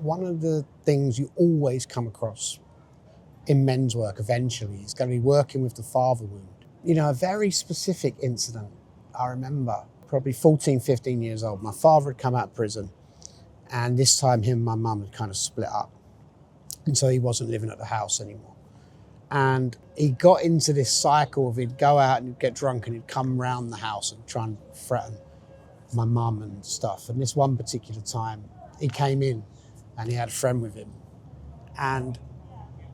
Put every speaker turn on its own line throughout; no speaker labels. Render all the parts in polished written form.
one of the things you always come across in men's work eventually is going to be working with the father wound. You know, a very specific incident I remember, probably 14, 15 years old. My father had come out of prison, and this time him and my mum had kind of split up. And so he wasn't living at the house anymore. And he got into this cycle of he'd go out and he'd get drunk and he'd come round the house and try and threaten my mum and stuff. And this one particular time, he came in and he had a friend with him. And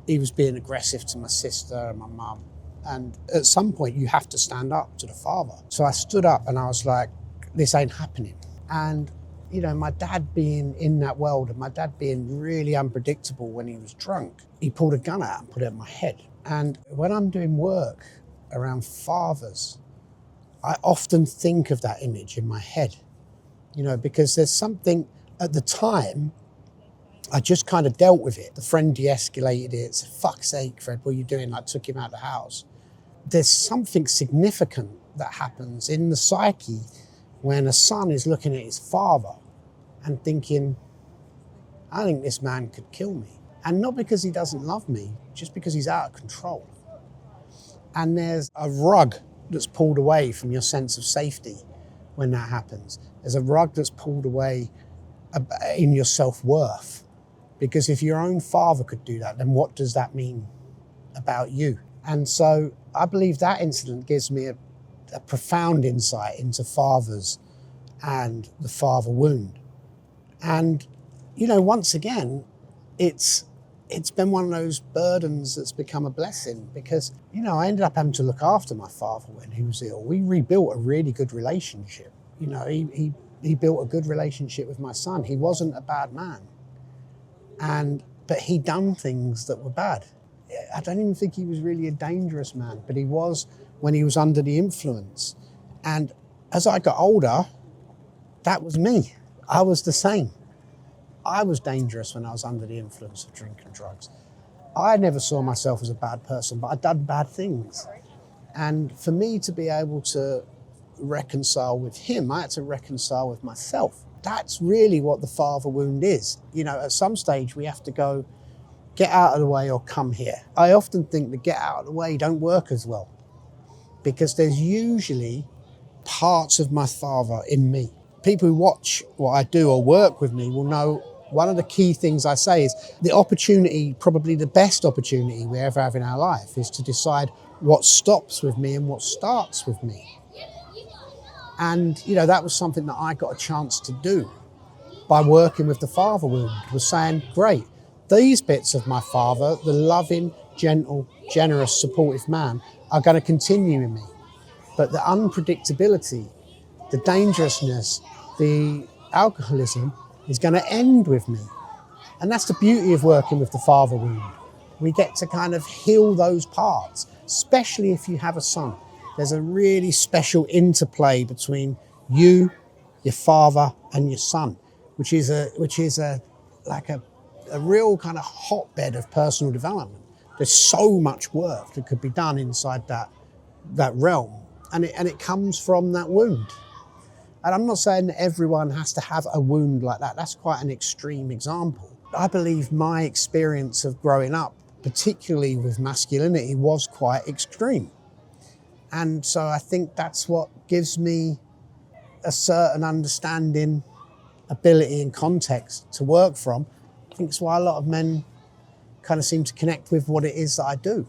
he was being aggressive to my sister and my mum. And at some point, you have to stand up to the father. So I stood up and I was like, this ain't happening. And, you know, my dad being in that world and my dad being really unpredictable when he was drunk, he pulled a gun out and put it at my head. And when I'm doing work around fathers, I often think of that image in my head, you know, because there's something at the time, I just kind of dealt with it. The friend de-escalated it. Said, fuck's sake, Fred, what are you doing? I took him out of the house. There's something significant that happens in the psyche when a son is looking at his father and thinking, I think this man could kill me. And not because he doesn't love me, just because he's out of control. And there's a rug that's pulled away from your sense of safety when that happens. There's a rug that's pulled away in your self-worth. Because if your own father could do that, then what does that mean about you? And so I believe that incident gives me a profound insight into fathers and the father wound. And, you know, once again, it's been one of those burdens that's become a blessing because, you know, I ended up having to look after my father when he was ill. We rebuilt a really good relationship. You know, he built a good relationship with my son. He wasn't a bad man. But he'd done things that were bad. I don't even think he was really a dangerous man, but he was when he was under the influence. And as I got older, that was me. I was the same. I was dangerous when I was under the influence of drink and drugs. I never saw myself as a bad person, but I'd done bad things. And for me to be able to reconcile with him, I had to reconcile with myself. That's really what the father wound is. You know, at some stage we have to go, get out of the way or come here. I often think the get out of the way don't work as well because there's usually parts of my father in me. People who watch what I do or work with me will know one of the key things I say is the opportunity, probably the best opportunity we ever have in our life is to decide what stops with me and what starts with me. And, you know, that was something that I got a chance to do by working with the father wound, was saying, great, these bits of my father, the loving, gentle, generous, supportive man, are going to continue in me. But the unpredictability, the dangerousness, the alcoholism is going to end with me. And that's the beauty of working with the father wound. We get to kind of heal those parts, especially if you have a son. There's a really special interplay between you, your father, and your son, which is a real kind of hotbed of personal development. There's so much work that could be done inside that realm, and it comes from that wound. And I'm not saying that everyone has to have a wound like that. That's quite an extreme example. I believe my experience of growing up, particularly with masculinity, was quite extreme. And so I think that's what gives me a certain understanding, ability and context to work from. I think it's why a lot of men kind of seem to connect with what it is that I do.